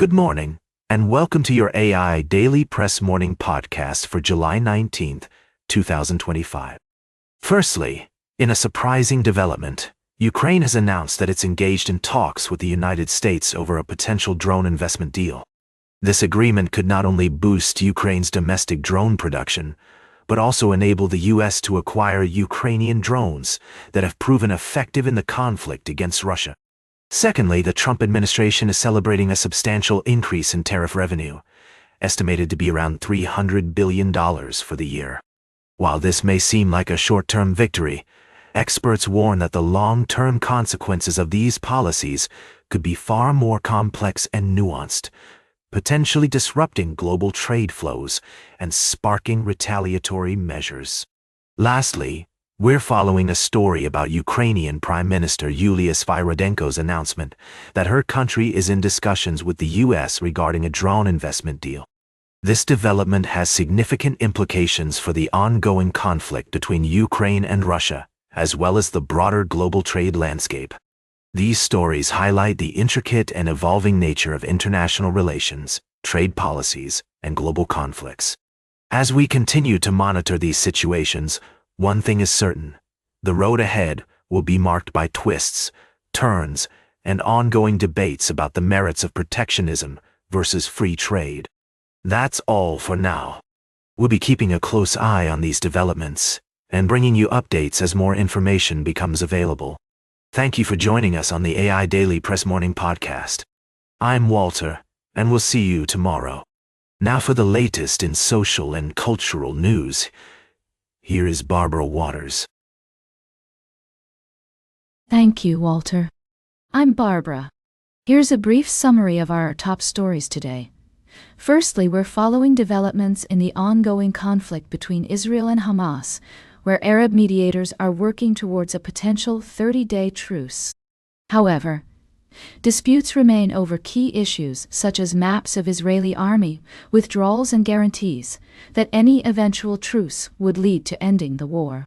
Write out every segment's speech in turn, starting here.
Good morning, and welcome to your AIDailyPress morning podcast for July 19th, 2025. Firstly, in a surprising development, Ukraine has announced that it's engaged in talks with the United States over a potential drone investment deal. This agreement could not only boost Ukraine's domestic drone production, but also enable the U.S. to acquire Ukrainian drones that have proven effective in the conflict against Russia. Secondly, the Trump administration is celebrating a substantial increase in tariff revenue, estimated to be around $300 billion for the year. While this may seem like a short-term victory, experts warn that the long-term consequences of these policies could be far more complex and nuanced, potentially disrupting global trade flows and sparking retaliatory measures. Lastly, we're following a story about Ukrainian Prime Minister Yulia Sviridenko's announcement that her country is in discussions with the U.S. regarding a drone investment deal. This development has significant implications for the ongoing conflict between Ukraine and Russia, as well as the broader global trade landscape. These stories highlight the intricate and evolving nature of international relations, trade policies, and global conflicts. As we continue to monitor these situations, one thing is certain: the road ahead will be marked by twists, turns, and ongoing debates about the merits of protectionism versus free trade. That's all for now. We'll be keeping a close eye on these developments and bringing you updates as more information becomes available. Thank you for joining us on the AIDailyPress Morning Podcast. I'm Walter, and we'll see you tomorrow. Now for the latest in social and cultural news, here is Barbara Waters. Thank you, Walter. I'm Barbara. Here's a brief summary of our top stories today. Firstly, we're following developments in the ongoing conflict between Israel and Hamas, where Arab mediators are working towards a potential 30-day truce. However, disputes remain over key issues such as maps of Israeli army, withdrawals, and guarantees that any eventual truce would lead to ending the war.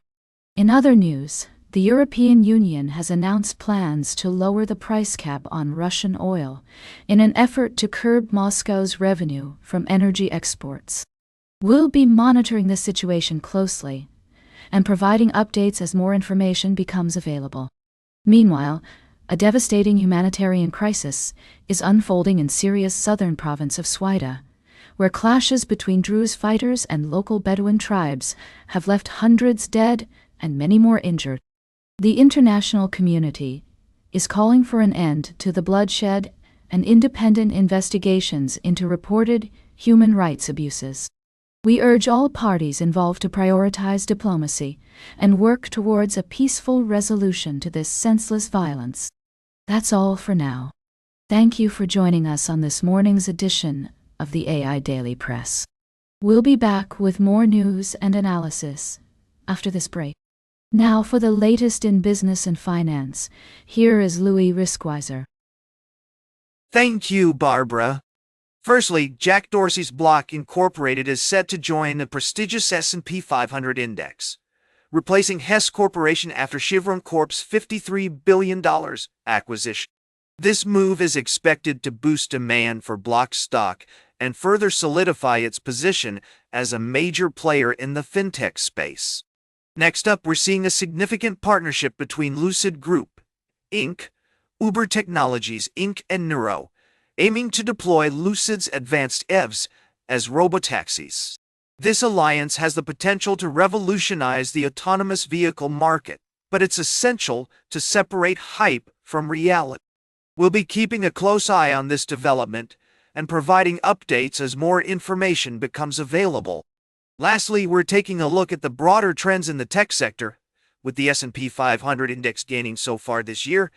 In other news, the European Union has announced plans to lower the price cap on Russian oil in an effort to curb Moscow's revenue from energy exports. We'll be monitoring the situation closely and providing updates as more information becomes available. Meanwhile, a devastating humanitarian crisis is unfolding in Syria's southern province of Swaida, where clashes between Druze fighters and local Bedouin tribes have left hundreds dead and many more injured. The international community is calling for an end to the bloodshed and independent investigations into reported human rights abuses. We urge all parties involved to prioritize diplomacy and work towards a peaceful resolution to this senseless violence. That's all for now. Thank you for joining us on this morning's edition of the AIDailyPress. We'll be back with more news and analysis after this break. Now for the latest in business and finance, here is Louis Riskweiser. Thank you, Barbara. Firstly, Jack Dorsey's Block Incorporated is set to join the prestigious S&P 500 index, replacing Hess Corporation after Chevron Corp's $53 billion acquisition. This move is expected to boost demand for Block stock and further solidify its position as a major player in the fintech space. Next up, we're seeing a significant partnership between Lucid Group, Inc., Uber Technologies, Inc., and Nuro, aiming to deploy Lucid's advanced EVs as robotaxis. This alliance has the potential to revolutionize the autonomous vehicle market, but it's essential to separate hype from reality. We'll be keeping a close eye on this development and providing updates as more information becomes available. Lastly, we're taking a look at the broader trends in the tech sector, with the S&P 500 index gaining so far this year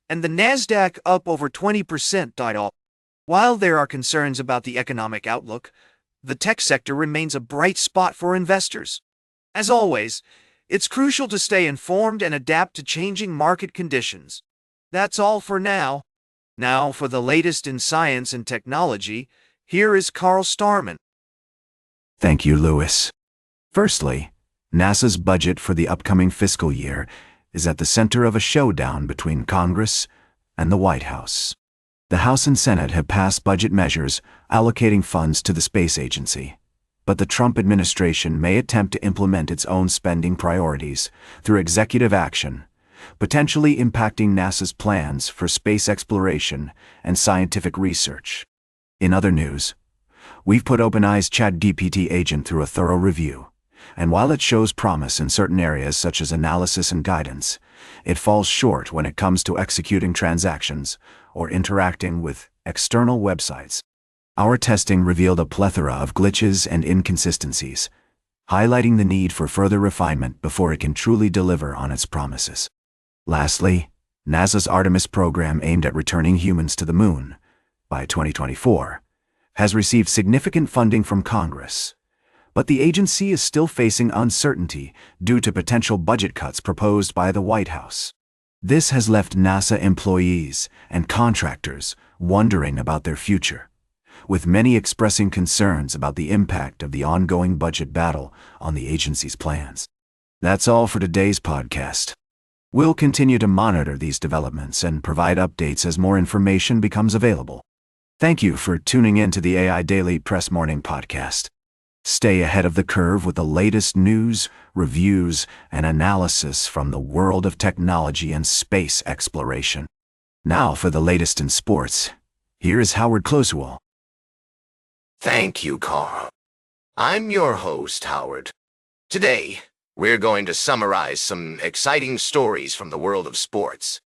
and the Nasdaq up over 20%. While there are concerns about the economic outlook, the tech sector remains a bright spot for investors. As always, it's crucial to stay informed and adapt to changing market conditions. That's all for now. Now for the latest in science and technology, here is Carl Starman. Thank you, Louis. Firstly, NASA's budget for the upcoming fiscal year is at the center of a showdown between Congress and the White House. The House and Senate have passed budget measures allocating funds to the space agency, but the Trump administration may attempt to implement its own spending priorities through executive action, potentially impacting NASA's plans for space exploration and scientific research. In other news, we've put OpenAI's ChatGPT agent through a thorough review, and while it shows promise in certain areas such as analysis and guidance, it falls short when it comes to executing transactions or interacting with external websites. Our testing revealed a plethora of glitches and inconsistencies, highlighting the need for further refinement before it can truly deliver on its promises. Lastly, NASA's Artemis program aimed at returning humans to the moon by 2024 has received significant funding from Congress, but the agency is still facing uncertainty due to potential budget cuts proposed by the White House. This has left NASA employees and contractors wondering about their future, with many expressing concerns about the impact of the ongoing budget battle on the agency's plans. That's all for today's podcast. We'll continue to monitor these developments and provide updates as more information becomes available. Thank you for tuning in to the AI Daily Press Morning Podcast. Stay ahead of the curve with the latest news, reviews, and analysis from the world of technology and space exploration. Now for the latest in sports, here is Howard Closewell. Thank you, Carl. I'm your host, Howard. Today, we're going to summarize some exciting stories from the world of sports.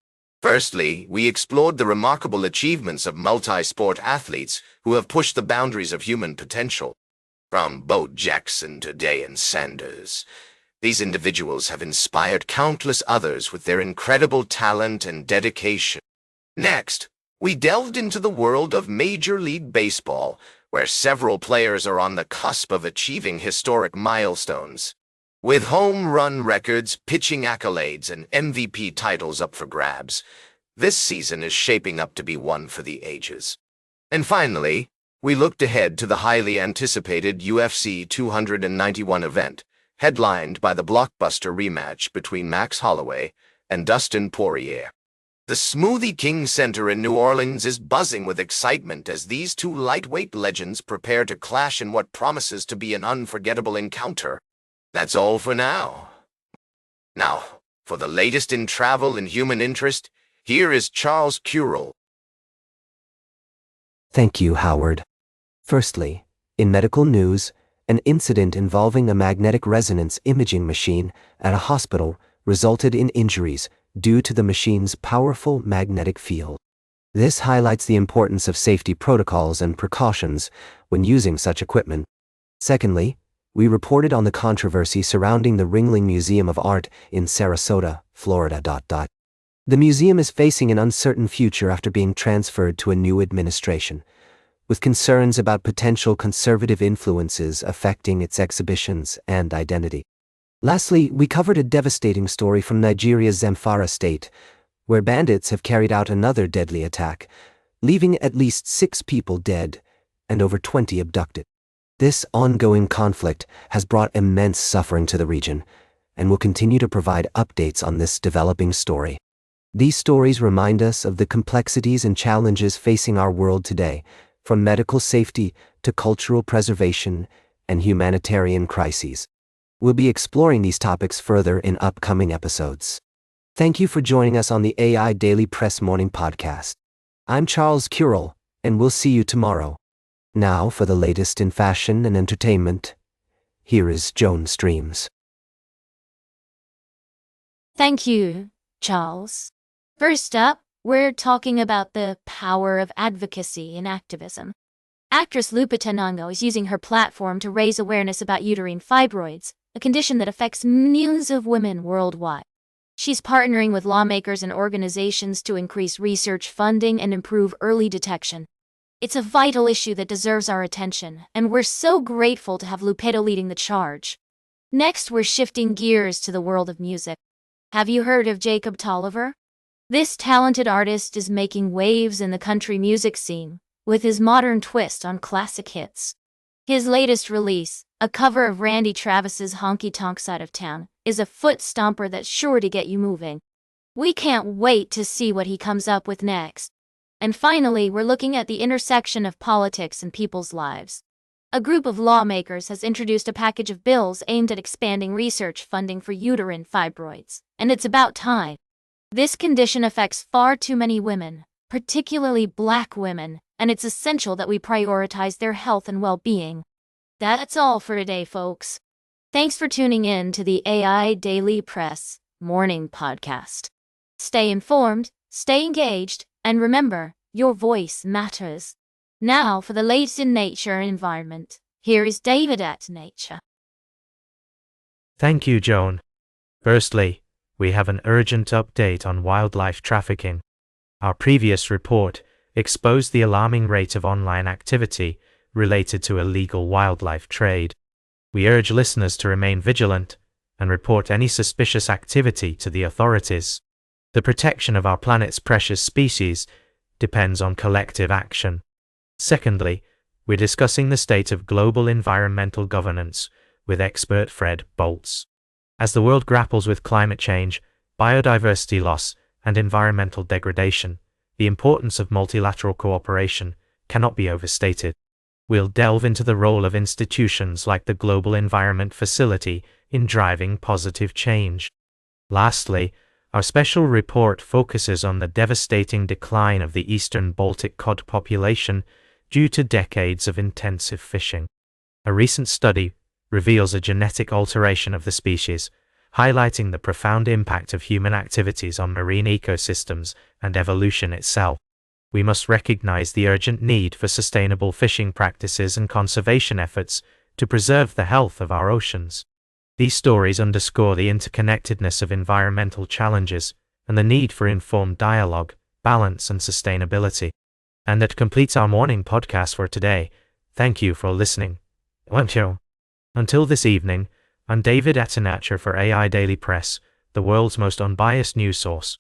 Firstly, we explored the remarkable achievements of multi-sport athletes who have pushed the boundaries of human potential. From Bo Jackson to Deion Sanders, these individuals have inspired countless others with their incredible talent and dedication. Next, we delved into the world of Major League Baseball, where several players are on the cusp of achieving historic milestones. With home run records, pitching accolades, and MVP titles up for grabs, this season is shaping up to be one for the ages. And finally, we looked ahead to the highly anticipated UFC 291 event, headlined by the blockbuster rematch between Max Holloway and Dustin Poirier. The Smoothie King Center in New Orleans is buzzing with excitement as these two lightweight legends prepare to clash in what promises to be an unforgettable encounter. That's all for now. Now, for the latest in travel and human interest, here is Charles Curel. Thank you, Howard. Firstly, in medical news, an incident involving a magnetic resonance imaging machine at a hospital resulted in injuries due to the machine's powerful magnetic field. This highlights the importance of safety protocols and precautions when using such equipment. Secondly, we reported on the controversy surrounding the Ringling Museum of Art in Sarasota, Florida. The museum is facing an uncertain future after being transferred to a new administration, with concerns about potential conservative influences affecting its exhibitions and identity. Lastly, we covered a devastating story from Nigeria's Zamfara state, where bandits have carried out another deadly attack, leaving at least 6 people dead and over 20 abducted. This ongoing conflict has brought immense suffering to the region, and will continue to provide updates on this developing story. These stories remind us of the complexities and challenges facing our world today, from medical safety to cultural preservation and humanitarian crises. We'll be exploring these topics further in upcoming episodes. Thank you for joining us on the AI Daily Press Morning Podcast. I'm Charles Curel, and we'll see you tomorrow. Now for the latest in fashion and entertainment, here is Joan Streams. Thank you, Charles. First up, we're talking about the power of advocacy in activism. Actress Lupita Nyong'o is using her platform to raise awareness about uterine fibroids, a condition that affects millions of women worldwide. She's partnering with lawmakers and organizations to increase research funding and improve early detection. It's a vital issue that deserves our attention, and we're so grateful to have Lupita leading the charge. Next, we're shifting gears to the world of music. Have you heard of Jacob Tolliver? This talented artist is making waves in the country music scene with his modern twist on classic hits. His latest release, a cover of Randy Travis's Honky Tonk Side of Town, is a foot stomper that's sure to get you moving. We can't wait to see what he comes up with next. And finally, we're looking at the intersection of politics and people's lives. A group of lawmakers has introduced a package of bills aimed at expanding research funding for uterine fibroids, and it's about time. This condition affects far too many women, particularly Black women, and it's essential that we prioritize their health and well-being. That's all for today, folks. Thanks for tuning in to the AI Daily Press Morning Podcast. Stay informed, stay engaged, and remember, your voice matters. Now for the latest in nature and environment, here is David at Nature. Thank you, Joan. Firstly, we have an urgent update on wildlife trafficking. Our previous report exposed the alarming rate of online activity related to illegal wildlife trade. We urge listeners to remain vigilant and report any suspicious activity to the authorities. The protection of our planet's precious species depends on collective action. Secondly, we're discussing the state of global environmental governance with expert Fred Boltz. As the world grapples with climate change, biodiversity loss, and environmental degradation, the importance of multilateral cooperation cannot be overstated. We'll delve into the role of institutions like the Global Environment Facility in driving positive change. Lastly, our special report focuses on the devastating decline of the eastern Baltic cod population due to decades of intensive fishing. A recent study reveals a genetic alteration of the species, highlighting the profound impact of human activities on marine ecosystems and evolution itself. We must recognize the urgent need for sustainable fishing practices and conservation efforts to preserve the health of our oceans. These stories underscore the interconnectedness of environmental challenges and the need for informed dialogue, balance, and sustainability. And that completes our morning podcast for today. Thank you for listening. Until this evening, I'm David Attenacher for AI Daily Press, the world's most unbiased news source.